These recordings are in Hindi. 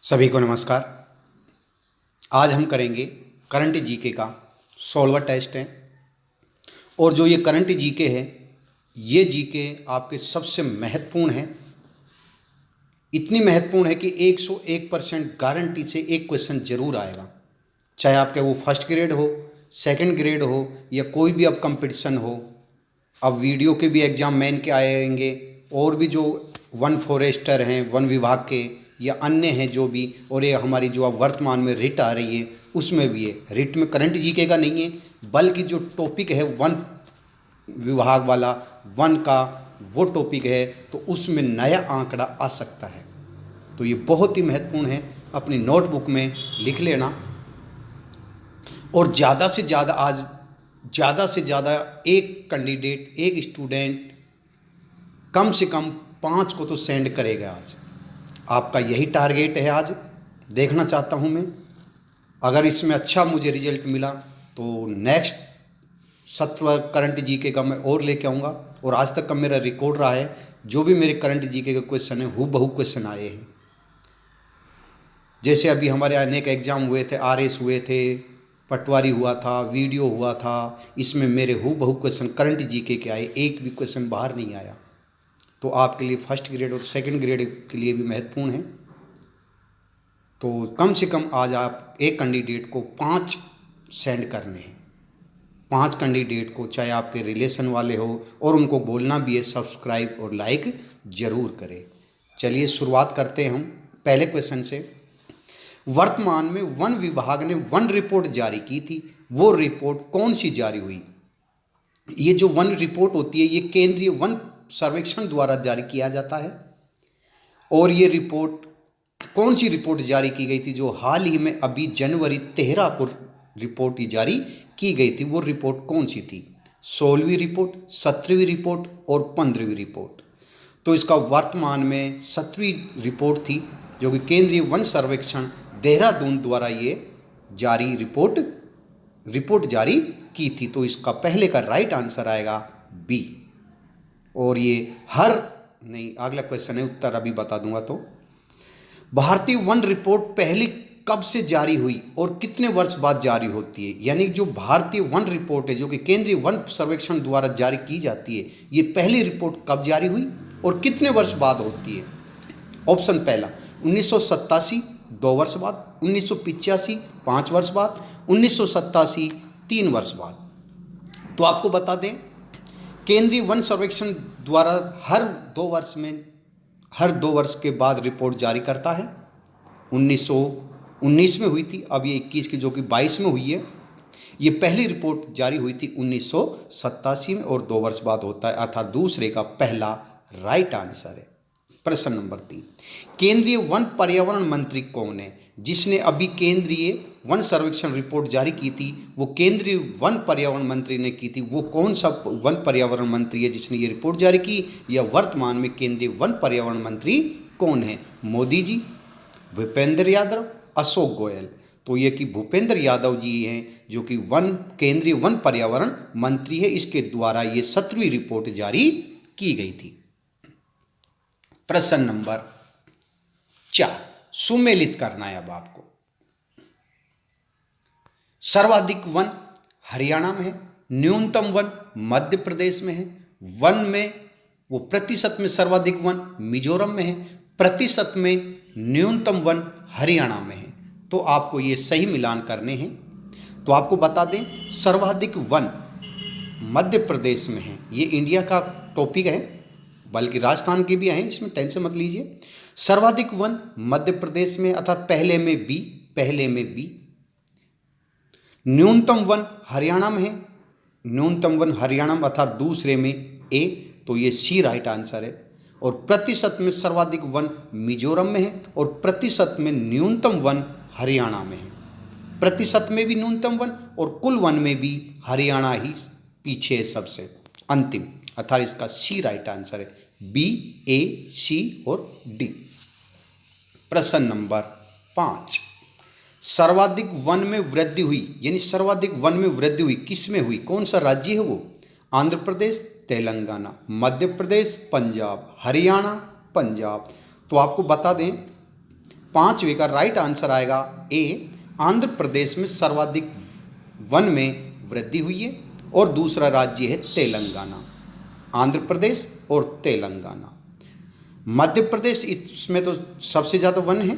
सभी को नमस्कार। आज हम करेंगे करंट जीके का सॉल्वर टेस्ट है। और जो ये करंट जीके है, ये जीके आपके सबसे महत्वपूर्ण है। इतनी महत्वपूर्ण है कि 101% गारंटी से एक क्वेश्चन जरूर आएगा, चाहे आपके वो फर्स्ट ग्रेड हो, सेकंड ग्रेड हो, या कोई भी अब कंपटीशन हो। अब वीडियो के भी एग्ज़ाम मेन के आएंगे, और भी जो वन फॉरेस्टर हैं, वन विभाग के या अन्य हैं जो भी, और ये हमारी जो अब वर्तमान में रिट आ रही है उसमें भी है। रिट में करंट जीके का नहीं है, बल्कि जो टॉपिक है वन विभाग वाला, वन का वो टॉपिक है, तो उसमें नया आंकड़ा आ सकता है। तो ये बहुत ही महत्वपूर्ण है, अपनी नोटबुक में लिख लेना। और ज़्यादा से ज़्यादा आज ज़्यादा से ज़्यादा एक कैंडिडेट, एक स्टूडेंट कम से कम 5 को तो सेंड करेगा। आज आपका यही टारगेट है, आज देखना चाहता हूँ मैं। अगर इसमें अच्छा मुझे रिजल्ट मिला तो नेक्स्ट सत्र करंट जीके का मैं और लेके आऊँगा। और आज तक का मेरा रिकॉर्ड रहा है, जो भी मेरे करंट जीके का क्वेश्चन है हूबहू क्वेश्चन आए हैं। जैसे अभी हमारे अनेक एग्जाम हुए थे, आरएस हुए थे, पटवारी हुआ था, वीडियो हुआ था, इसमें मेरे हूबहू क्वेश्चन करंट जीके के आए, एक भी क्वेश्चन बाहर नहीं आया। तो आपके लिए फर्स्ट ग्रेड और सेकंड ग्रेड के लिए भी महत्वपूर्ण है। तो कम से कम आज आप एक कैंडिडेट को 5 सेंड करने हैं। 5 कैंडिडेट को, चाहे आपके रिलेशन वाले हो, और उनको बोलना भी है सब्सक्राइब और लाइक ज़रूर करें। चलिए शुरुआत करते हैं हम पहले क्वेश्चन से। वर्तमान में वन विभाग ने वन रिपोर्ट जारी की थी, वो रिपोर्ट कौन सी जारी हुई? ये जो वन रिपोर्ट होती है, ये केंद्रीय वन सर्वेक्षण द्वारा जारी किया जाता है। और ये रिपोर्ट कौन सी रिपोर्ट जारी की गई थी? जो हाल ही में अभी जनवरी 13 को रिपोर्ट जारी की गई थी, वो रिपोर्ट कौन सी थी? 16वीं रिपोर्ट, 17वीं रिपोर्ट और 15वीं रिपोर्ट। तो इसका वर्तमान में 17वीं रिपोर्ट थी, जो कि केंद्रीय वन सर्वेक्षण देहरादून द्वारा ये जारी रिपोर्ट जारी की थी। तो इसका पहले का राइट आंसर आएगा बी। और ये अगला क्वेश्चन है, उत्तर अभी बता दूंगा। तो भारतीय वन रिपोर्ट पहली कब से जारी हुई और कितने वर्ष बाद जारी होती है? यानी जो भारतीय वन रिपोर्ट है, जो कि केंद्रीय वन सर्वेक्षण द्वारा जारी की जाती है, ये पहली रिपोर्ट कब जारी हुई और कितने वर्ष बाद होती है? ऑप्शन पहला 1987 2 वर्ष बाद, 1985 5 वर्ष बाद, 1987 3 वर्ष बाद। तो आपको बता दें, केंद्रीय वन सर्वेक्षण द्वारा हर 2 वर्ष के बाद रिपोर्ट जारी करता है। 1919 में हुई थी, अब ये 21 की जो कि 22 में हुई है। ये पहली रिपोर्ट जारी हुई थी 1987 में, और 2 वर्ष बाद होता है, अर्थात दूसरे का पहला राइट आंसर है। प्रश्न नंबर 3, केंद्रीय वन पर्यावरण मंत्री कौन है? जिसने अभी केंद्रीय वन सर्वेक्षण रिपोर्ट जारी की थी, वो केंद्रीय वन पर्यावरण मंत्री ने की थी। वो कौन सा वन पर्यावरण मंत्री है जिसने ये रिपोर्ट जारी की, या वर्तमान में केंद्रीय वन पर्यावरण मंत्री कौन है? मोदी जी, भूपेंद्र यादव, अशोक गोयल। तो ये कि भूपेंद्र यादव जी हैं, जो कि केंद्रीय वन पर्यावरण मंत्री है। इसके द्वारा ये 17वीं रिपोर्ट जारी की गई थी। प्रश्न नंबर 4 सुमेलित करना है अब आपको। सर्वाधिक वन हरियाणा में है, न्यूनतम वन मध्य प्रदेश में है, वन में वो प्रतिशत में सर्वाधिक वन मिजोरम में है, प्रतिशत में न्यूनतम वन हरियाणा में है। तो आपको ये सही मिलान करने हैं। तो आपको बता दें, सर्वाधिक वन मध्य प्रदेश में है। ये इंडिया का टॉपिक है, बल्कि राजस्थान के भी हैं, इसमें टेंशन मत लीजिए। सर्वाधिक वन मध्य प्रदेश में, अर्थात पहले में बी। न्यूनतम वन हरियाणा में है, न्यूनतम वन हरियाणा में, अर्थात दूसरे में ए। तो ये सी राइट आंसर है। और प्रतिशत में सर्वाधिक वन मिजोरम में है, और प्रतिशत में न्यूनतम वन हरियाणा में है। प्रतिशत में भी न्यूनतम वन और कुल वन में भी हरियाणा ही पीछे है सबसे अंतिम, अर्थात इसका सी राइट आंसर है। बी, ए, सी और डी। प्रश्न नंबर 5, सर्वाधिक वन में वृद्धि हुई, यानी सर्वाधिक वन में वृद्धि हुई किस में हुई? कौन सा राज्य है वो? आंध्र प्रदेश, तेलंगाना, मध्य प्रदेश, पंजाब, हरियाणा, पंजाब। तो आपको बता दें, पांचवे का राइट आंसर आएगा ए, आंध्र प्रदेश में सर्वाधिक वन में वृद्धि हुई है और दूसरा राज्य है तेलंगाना। आंध्र प्रदेश और तेलंगाना। मध्य प्रदेश इसमें तो सबसे ज़्यादा वन है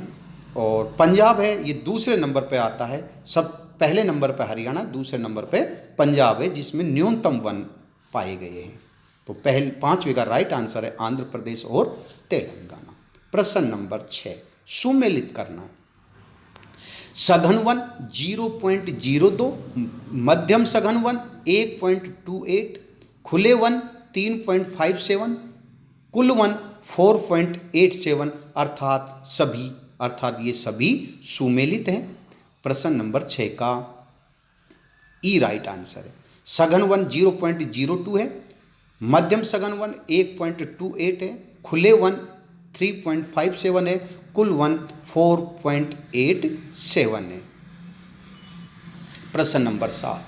और पंजाब है, ये दूसरे नंबर पे आता है। सब पहले नंबर पे हरियाणा, दूसरे नंबर पे पंजाब है जिसमें न्यूनतम वन पाए गए हैं। तो पहले पांचवे का राइट आंसर है आंध्र प्रदेश और तेलंगाना। प्रश्न नंबर 6 सुमेलित करना है। सघन वन 0.02, मध्यम सघन वन 1.28, खुले वन 3.57, कुल वन 4.87 अर्थात ये सभी सुमेलित हैं। प्रश्न नंबर 6 का ई राइट आंसर है। सघन वन 0.02 है, मध्यम सघन वन 1.28 है, खुले वन 3.57 है, कुल वन 4.87 है। प्रश्न नंबर 7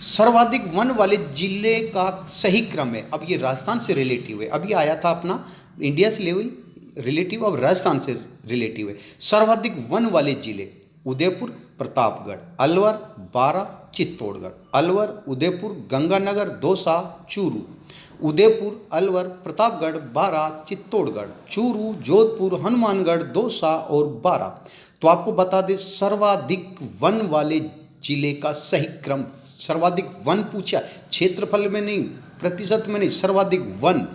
सर्वाधिक वन वाले जिले का सही क्रम है। अब ये राजस्थान से रिलेटिव है, अभी आया था अपना इंडिया से लेवल रिलेटिव, अब राजस्थान से रिलेटिव है। सर्वाधिक वन वाले जिले उदयपुर, प्रतापगढ़, अलवर, बारा, चित्तौड़गढ़। अलवर, उदयपुर, गंगानगर, दौसा, चूरू। उदयपुर, अलवर, प्रतापगढ़, बारा, चित्तौड़गढ़, चूरू, जोधपुर, हनुमानगढ़, दौसा और बारा। तो आपको बता दें सर्वाधिक वन वाले जिले का सही क्रम, सर्वाधिक वन पूछा, क्षेत्रफल में नहीं, प्रतिशत में नहीं, सर्वाधिक वन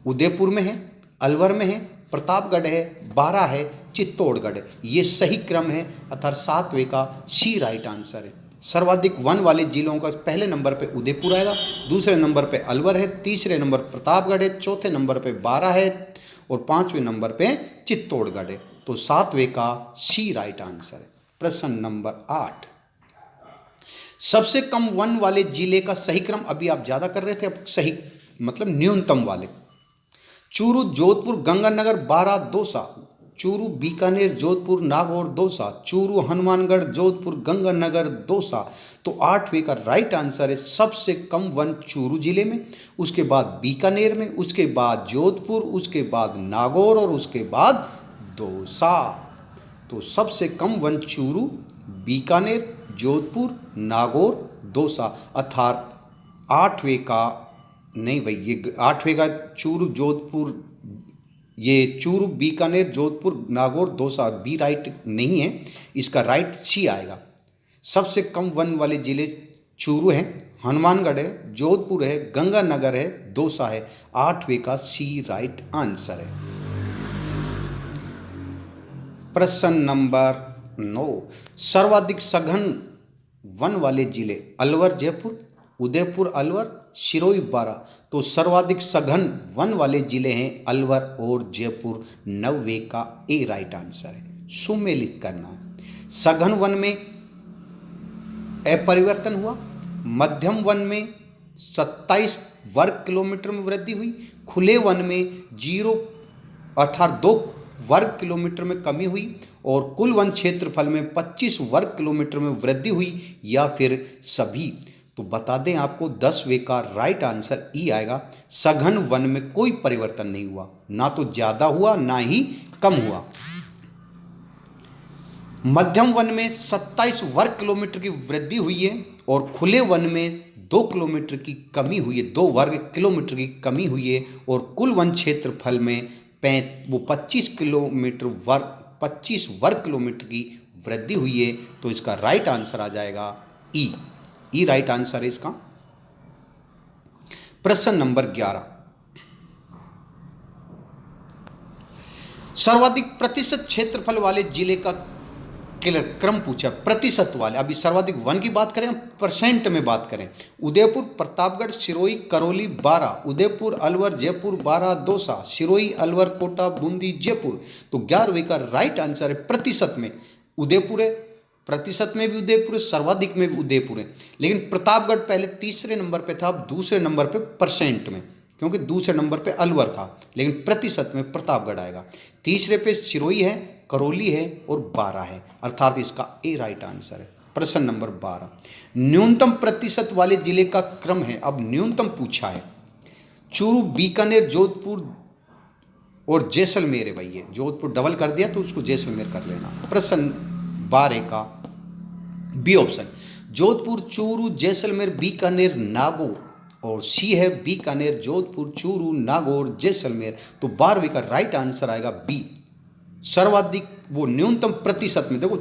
उदयपुर में है, अलवर में है, प्रतापगढ़ है, बारा है, चित्तौड़गढ़ है। ये सही क्रम है अर्थात 7वें का सी राइट आंसर है। सर्वाधिक वन वाले जिलों का पहले नंबर पे उदयपुर आएगा, दूसरे नंबर पे अलवर है, तीसरे नंबर प्रतापगढ़ है, चौथे नंबर पे बारा है और पांचवें नंबर पे चित्तौड़गढ़ है। तो 7वें का सी राइट आंसर है। प्रश्न नंबर 8 सबसे कम वन वाले जिले का सही क्रम, अभी आप ज़्यादा कर रहे थे, अब सही मतलब न्यूनतम वाले। चूरू, जोधपुर, गंगानगर, बारा, दौसा। चूरू, बीकानेर, जोधपुर, नागौर, दौसा। चूरू, हनुमानगढ़, जोधपुर, गंगानगर, दौसा। तो 8वें का राइट आंसर है सबसे कम वन चूरू जिले में, उसके बाद बीकानेर में, उसके बाद जोधपुर, उसके बाद नागौर और उसके बाद दौसा। तो सबसे कम वन चूरू, बीकानेर, जोधपुर, नागौर, दौसा अर्थात 8वें का नहीं भाई, ये 8वें का चूरू, जोधपुर, ये चूरू, बीकानेर, जोधपुर, नागौर, दौसा बी राइट नहीं है, इसका राइट सी आएगा। सबसे कम वन वाले जिले चूरू है, हनुमानगढ़ है, जोधपुर है, गंगानगर है, दौसा है। 8वें का सी राइट आंसर है। प्रश्न नंबर 9 सर्वाधिक सघन वन वाले जिले अलवर, जयपुर, उदयपुर, अलवर, सिरोही, बारा। तो सर्वाधिक सघन वन वाले जिले हैं अलवर और जयपुर। 9वें का ए राइट आंसर है। सुमेलित करना है। सघन वन में अपरिवर्तन हुआ, मध्यम वन में 27 वर्ग किलोमीटर में वृद्धि हुई, खुले वन में 0 अर्थात 2 वर्ग किलोमीटर में कमी हुई और कुल वन क्षेत्रफल में 25 वर्ग किलोमीटर में वृद्धि हुई या फिर सभी। तो बता दें आपको 10वें का राइट आंसर ई आएगा। सघन वन में कोई परिवर्तन नहीं हुआ, ना तो ज़्यादा हुआ ना ही कम हुआ। मध्यम वन में 27 वर्ग किलोमीटर की वृद्धि हुई है और खुले वन में 2 किलोमीटर की कमी हुई है, 2 वर्ग किलोमीटर की कमी हुई है और कुल वन क्षेत्रफल में 25 वर्ग किलोमीटर की वृद्धि हुई है। तो इसका राइट आंसर आ जाएगा ई राइट आंसर है इसका। प्रश्न नंबर 11 सर्वाधिक प्रतिशत क्षेत्रफल वाले जिले का क्रम पूछा, प्रतिशत वाले। अभी सर्वाधिक वन की बात करें, परसेंट में बात करें। उदयपुर, प्रतापगढ़, सिरोही, करौली, बारा। उदयपुर, अलवर, जयपुर, बारा, दौसा। सिरोही, अलवर, कोटा, बूंदी, जयपुर। तो 11वें का राइट आंसर है प्रतिशत में उदयपुर है, प्रतिशत में भी उदयपुर है, सर्वाधिक में भी उदयपुर है। लेकिन प्रतापगढ़ पहले तीसरे नंबर पे था, अब दूसरे नंबर पे परसेंट में, क्योंकि दूसरे नंबर पे अलवर था, लेकिन प्रतिशत में प्रतापगढ़ आएगा। तीसरे पे सिरोही है, करौली है और बारा है, अर्थात इसका ए राइट आंसर है। प्रश्न नंबर 12 न्यूनतम प्रतिशत वाले जिले का क्रम है। अब न्यूनतम पूछा है। चूरू, बीकानेर, जोधपुर, और जैसलमेर है भाई, ये जोधपुर डबल कर दिया तो उसको जैसलमेर कर लेना। प्रश्न 12 का बी ऑप्शन, जोधपुर, चूरू, जैसलमेर, बीकानेर, नागौर, और सी है बीकानेर, जोधपुर, चूरू, नागौर, जैसलमेर। तो 12वीं का राइट आंसर आएगा बी। सर्वाधिक वो न्यूनतम प्रतिशत में देखो,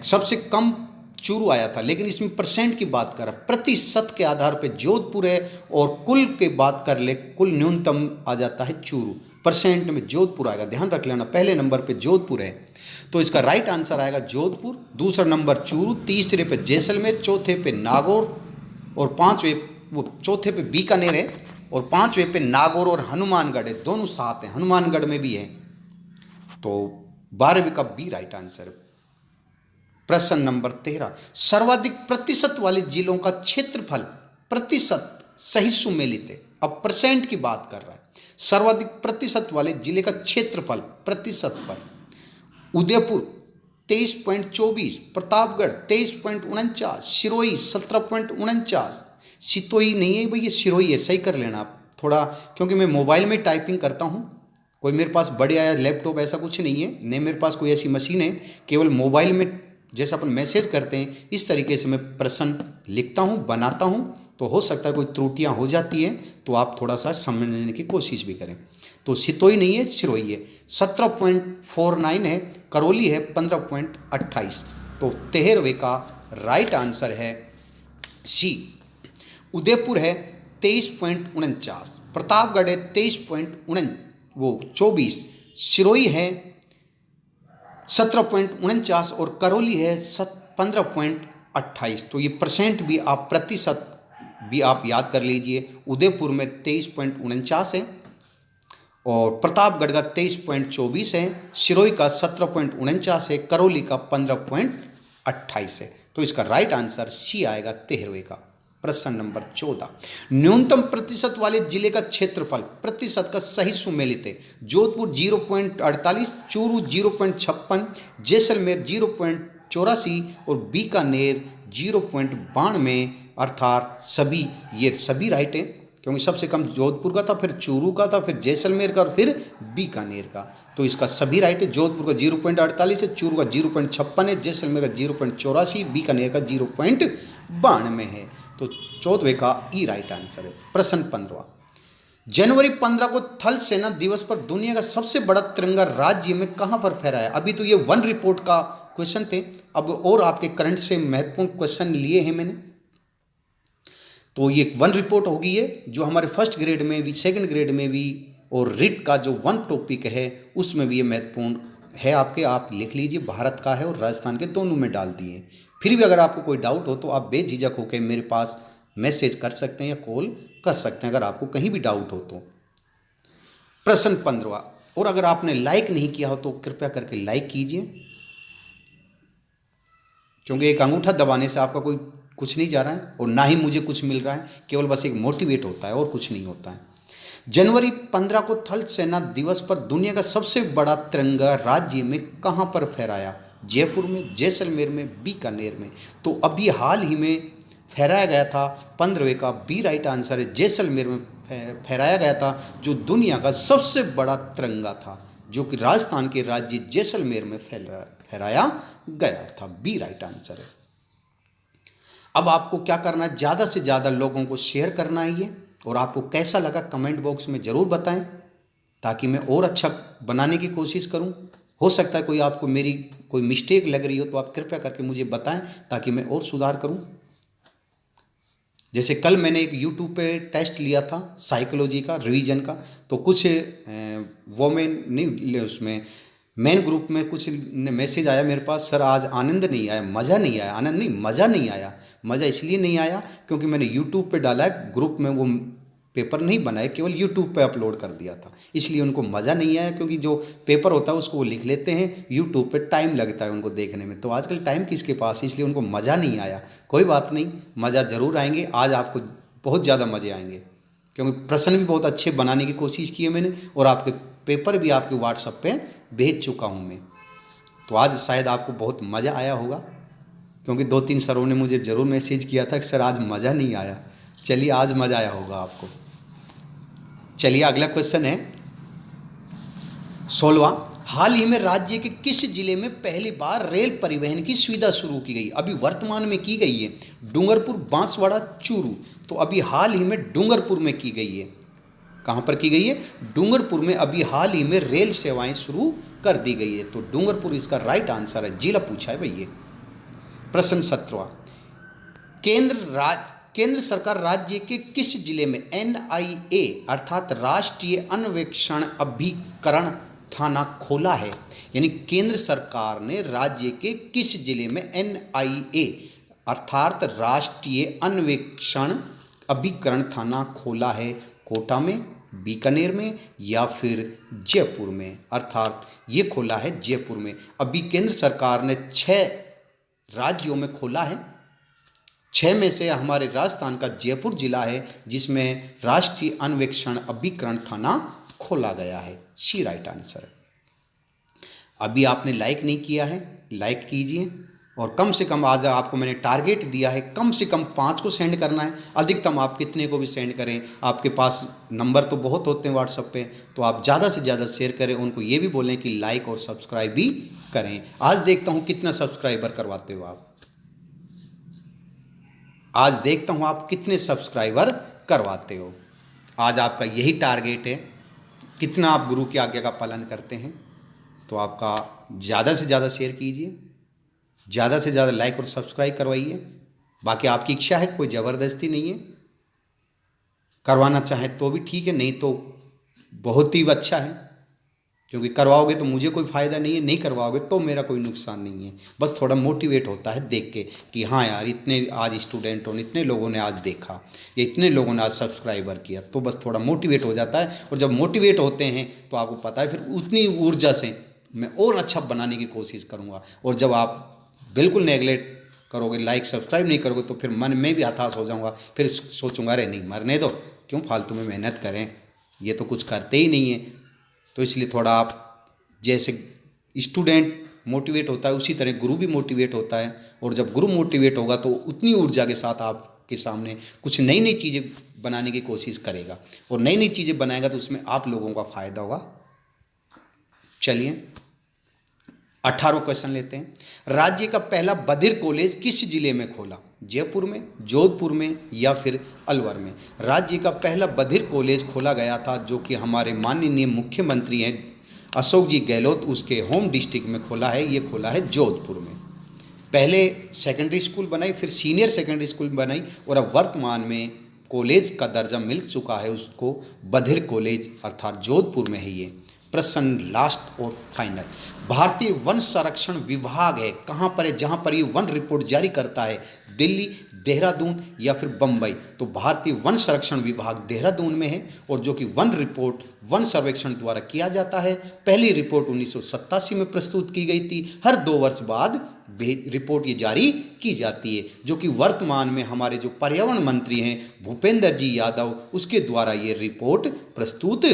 सबसे कम चूरू आया था, लेकिन इसमें परसेंट की बात कर रहा, प्रतिशत के आधार पे जोधपुर है, और कुल के बात कर ले, कुल न्यूनतम आ जाता है चूरू, परसेंट में जोधपुर आएगा। ध्यान रख लेना, पहले नंबर पे जोधपुर है, तो इसका राइट आंसर आएगा जोधपुर, दूसरा नंबर चूरू, तीसरे पे जैसलमेर, चौथे पे नागौर, और पांचवें वो चौथे पे बीकानेर है, और पांचवें पे नागौर और हनुमानगढ़ है, दोनों साथ हैं, हनुमानगढ़ में भी है। तो 12वीं का बी राइट आंसर। प्रश्न नंबर 13, सर्वाधिक प्रतिशत वाले जिलों का क्षेत्रफल प्रतिशत सही सुमेलित है। अब परसेंट की बात कर रहा है, सर्वाधिक प्रतिशत वाले जिले का क्षेत्रफल प्रतिशत पर, उदयपुर 23.24, प्रतापगढ़ 23.49, सिरोही 17.49, सितोई नहीं है भाई, ये सिरोही है, सही कर लेना आप थोड़ा, क्योंकि मैं मोबाइल में टाइपिंग करता हूँ, कोई मेरे पास बड़े आया लैपटॉप ऐसा कुछ नहीं है, नहीं मेरे पास कोई ऐसी मशीन है, केवल मोबाइल में जैसे अपन मैसेज करते हैं इस तरीके से मैं प्रश्न लिखता हूँ, बनाता हूँ, तो हो सकता है कोई त्रुटियाँ हो जाती हैं, तो आप थोड़ा सा समझने की कोशिश भी करें। तो सितोई नहीं है, सिरोही है, 17.49 है, करौली है 15.28। तो 13वें का राइट आंसर है सी। उदयपुर है 23.49, प्रतापगढ़ है 23.24, सिरोही है 17.49 और करौली है 15.28। तो ये परसेंट भी आप, प्रतिशत भी आप याद कर लीजिए। उदयपुर में 23.49 है, और प्रतापगढ़ का 23.24 है, सिरोही का 17.49 है, करौली का 15.28 है। तो इसका राइट आंसर सी आएगा 13वें का। प्रश्न नंबर 14, न्यूनतम प्रतिशत वाले जिले का क्षेत्रफल प्रतिशत का सही सुमेलित है। जोधपुर 0.48, चूरू 0.56, जैसलमेर 0.84 और बीकानेर 0.92, अर्थात सभी, ये सभी राइट है, क्योंकि सबसे कम जोधपुर का था, फिर चूरू का था, फिर जैसलमेर का, और फिर बीकानेर का। तो इसका सभी राइट है। जोधपुर का 0.48 है, चूरू का 0.56 है, जैसलमेर का 0.84, बीकानेर का 0.92 है। तो 14वें का ई राइट आंसर है। प्रश्न 15, जनवरी 15 को थल सेना दिवस पर दुनिया का सबसे बड़ा तिरंगा राज्य में कहां पर फहराया? अभी तो ये वन रिपोर्ट का क्वेश्चन थे, अब और आपके करंट से महत्वपूर्ण क्वेश्चन लिए हैं मैंने। तो ये वन रिपोर्ट होगी है, जो हमारे फर्स्ट ग्रेड में भी, सेकंड ग्रेड में भी, और रिट का जो वन टॉपिक है उसमें भी ये महत्वपूर्ण है आपके, आप लिख लीजिए। भारत का है और राजस्थान के दोनों में डाल दिए। फिर भी अगर आपको कोई डाउट हो तो आप बेझिझक होकर मेरे पास मैसेज कर सकते हैं या कॉल कर सकते हैं, अगर आपको कहीं भी डाउट हो तो। प्रश्न 15, और अगर आपने लाइक नहीं किया हो तो कृपया करके लाइक कीजिए, क्योंकि एक अंगूठा दबाने से आपका कोई कुछ नहीं जा रहा है और ना ही मुझे कुछ मिल रहा है, केवल बस एक मोटिवेट होता है और कुछ नहीं होता है। जनवरी 15 को थल सेना दिवस पर दुनिया का सबसे बड़ा तिरंगा राज्य में कहां पर फहराया? जयपुर में, जैसलमेर में, बीकानेर में। तो अभी हाल ही में फहराया गया था। 15वें का बी राइट आंसर है, जैसलमेर में फहराया गया था, जो दुनिया का सबसे बड़ा तिरंगा था, जो कि राजस्थान के राज्य जैसलमेर में फहराया गया था। बी राइट आंसर है। अब आपको क्या करना है, ज़्यादा से ज़्यादा लोगों को शेयर करना है ये, और आपको कैसा लगा कमेंट बॉक्स में ज़रूर बताएं, ताकि मैं और अच्छा बनाने की कोशिश करूं। हो सकता है कोई आपको मेरी कोई मिस्टेक लग रही हो तो आप कृपया करके मुझे बताएं, ताकि मैं और सुधार करूं। जैसे कल मैंने एक यूट्यूब पे टेस्ट लिया था साइकोलॉजी का, रिवीजन का, तो कुछ वोमेन नहीं, उसमें मेन ग्रुप में कुछ मैसेज आया मेरे पास, सर आज आनंद नहीं आया, मज़ा नहीं आया। आनंद नहीं, मज़ा नहीं आया। मज़ा इसलिए नहीं आया क्योंकि मैंने यूट्यूब पे डाला है, ग्रुप में वो पेपर नहीं बनाए, केवल यूट्यूब पे अपलोड कर दिया था, इसलिए उनको मज़ा नहीं आया। क्योंकि जो पेपर होता है उसको वो लिख लेते हैं, यूट्यूब पे टाइम लगता है उनको देखने में, तो आजकल टाइम किसके पास, इसलिए उनको मज़ा नहीं आया। कोई बात नहीं, मज़ा ज़रूर आएंगे, आज आपको बहुत ज़्यादा मज़े आएंगे, क्योंकि प्रश्न भी बहुत अच्छे बनाने की कोशिश की है मैंने, और आपके पेपर भी आपके व्हाट्सएप पे भेज चुका हूँ मैं। तो आज शायद आपको बहुत मज़ा आया होगा, क्योंकि 2-3 सरों ने मुझे ज़रूर मैसेज किया था कि सर आज मज़ा नहीं आया। चलिए आज मज़ा आया होगा आपको। चलिए अगला क्वेश्चन है, 16वां, हाल ही में राज्य के किस जिले में पहली बार रेल परिवहन की सुविधा शुरू की गई? अभी वर्तमान में की गई है डूंगरपुर, बांसवाड़ा, चूरू। तो अभी हाल ही में डूंगरपुर में की गई है। कहाँ पर की गई है? डूंगरपुर में अभी हाल ही में रेल सेवाएं शुरू कर दी गई है। तो डूंगरपुर इसका राइट आंसर है। जिला पूछा है भाई ये। प्रश्न 17वां, केंद्र सरकार राज्य के किस जिले में NIA अर्थात राष्ट्रीय अन्वेषण अभिकरण थाना खोला है? यानी केंद्र सरकार ने राज्य के किस जिले में NIA अर्थात राष्ट्रीय अन्वेषण अभिकरण थाना खोला है? कोटा में, बीकानेर में या फिर जयपुर में? अर्थात ये खोला है जयपुर में। अभी केंद्र सरकार ने 6 राज्यों में खोला है। 6 में से हमारे राजस्थान का जयपुर जिला है जिसमें राष्ट्रीय अन्वेषण अभिकरण थाना खोला गया है। सी राइट आंसर है। अभी आपने लाइक नहीं किया है, लाइक कीजिए। और कम से कम आज आपको मैंने टारगेट दिया है, कम से कम 5 को सेंड करना है। अधिकतम आप कितने को भी सेंड करें, आपके पास नंबर तो बहुत होते हैं व्हाट्सएप पे, तो आप ज़्यादा से ज़्यादा शेयर करें। उनको ये भी बोलें कि लाइक और सब्सक्राइब भी करें। आज देखता हूँ कितना सब्सक्राइबर करवाते हो आप। आज देखता हूँ आप कितने सब्सक्राइबर करवाते हो। आज आपका यही टारगेट है, कितना आप गुरु की आज्ञा का पालन करते हैं। तो आपका ज़्यादा से ज़्यादा शेयर कीजिए, ज़्यादा से ज़्यादा लाइक और सब्सक्राइब करवाइए। बाकी आपकी इच्छा है, कोई ज़बरदस्ती नहीं है। करवाना चाहे तो भी ठीक है, नहीं तो बहुत ही अच्छा है, क्योंकि करवाओगे तो मुझे कोई फ़ायदा नहीं है, नहीं करवाओगे तो मेरा कोई नुकसान नहीं है। बस थोड़ा मोटिवेट होता है देख के कि हाँ यार, इतने आज स्टूडेंटों ने, इतने लोगों ने आज देखा, या इतने लोगों ने आज सब्सक्राइबर किया, तो बस थोड़ा मोटिवेट हो जाता है। और जब मोटिवेट होते हैं तो आपको पता है, फिर उतनी ऊर्जा से मैं और अच्छा बनाने की कोशिश करूँगा। और जब आप बिल्कुल नेगलेक्ट करोगे, लाइक सब्सक्राइब नहीं करोगे, तो फिर मन में भी हताश हो जाऊँगा। फिर सोचूंगा अरे नहीं, मरने दो, क्यों फालतू में मेहनत करें, ये तो कुछ करते ही नहीं है। तो इसलिए थोड़ा आप, जैसे स्टूडेंट मोटिवेट होता है उसी तरह गुरु भी मोटिवेट होता है। और जब गुरु मोटिवेट होगा तो उतनी ऊर्जा के साथ आपके सामने कुछ नई नई चीज़ें बनाने की कोशिश करेगा। और नई नई चीज़ें बनाएगा तो उसमें आप लोगों का फ़ायदा होगा। चलिए 18वां क्वेश्चन लेते हैं। राज्य का पहला बधिर कॉलेज किस जिले में खोला? जयपुर में, जोधपुर में या फिर अलवर में? राज्य का पहला बधिर कॉलेज खोला गया था, जो कि हमारे माननीय मुख्यमंत्री हैं अशोक जी गहलोत, उसके होम डिस्ट्रिक्ट में खोला है। ये खोला है जोधपुर में। पहले सेकेंडरी स्कूल बनाई, फिर सीनियर सेकेंडरी स्कूल बनाई, और अब वर्तमान में कॉलेज का दर्जा मिल चुका है उसको, बधिर कॉलेज अर्थात जोधपुर में है ये। प्रश्न लास्ट और फाइनल, भारतीय वन संरक्षण विभाग है कहाँ पर है, जहाँ पर ये वन रिपोर्ट जारी करता है? दिल्ली, देहरादून या फिर बम्बई? तो भारतीय वन संरक्षण विभाग देहरादून में है, और जो कि वन रिपोर्ट वन सर्वेक्षण द्वारा किया जाता है। पहली रिपोर्ट 1987 में प्रस्तुत की गई थी। हर 2 वर्ष बाद रिपोर्ट ये जारी की जाती है, जो कि वर्तमान में हमारे जो पर्यावरण मंत्री हैं भूपेंद्र जी यादव, उसके द्वारा ये रिपोर्ट प्रस्तुत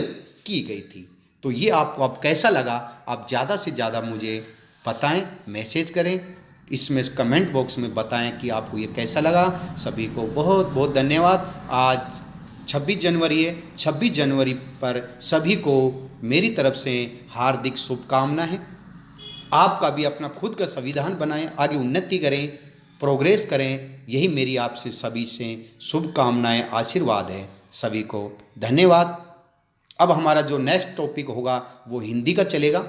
की गई थी। तो ये आपको अब कैसा लगा, आप ज़्यादा से ज़्यादा मुझे बताएं, मैसेज करें, इसमें कमेंट बॉक्स में बताएं कि आपको ये कैसा लगा। सभी को बहुत बहुत धन्यवाद। आज 26 जनवरी है। 26 जनवरी पर सभी को मेरी तरफ से हार्दिक शुभकामना है। आपका भी अपना खुद का संविधान बनाएं, आगे उन्नति करें, प्रोग्रेस करें, यही मेरी आपसे सभी से शुभकामनाएं, आशीर्वाद है। सभी को धन्यवाद। अब हमारा जो नेक्स्ट टॉपिक होगा वो हिंदी का चलेगा।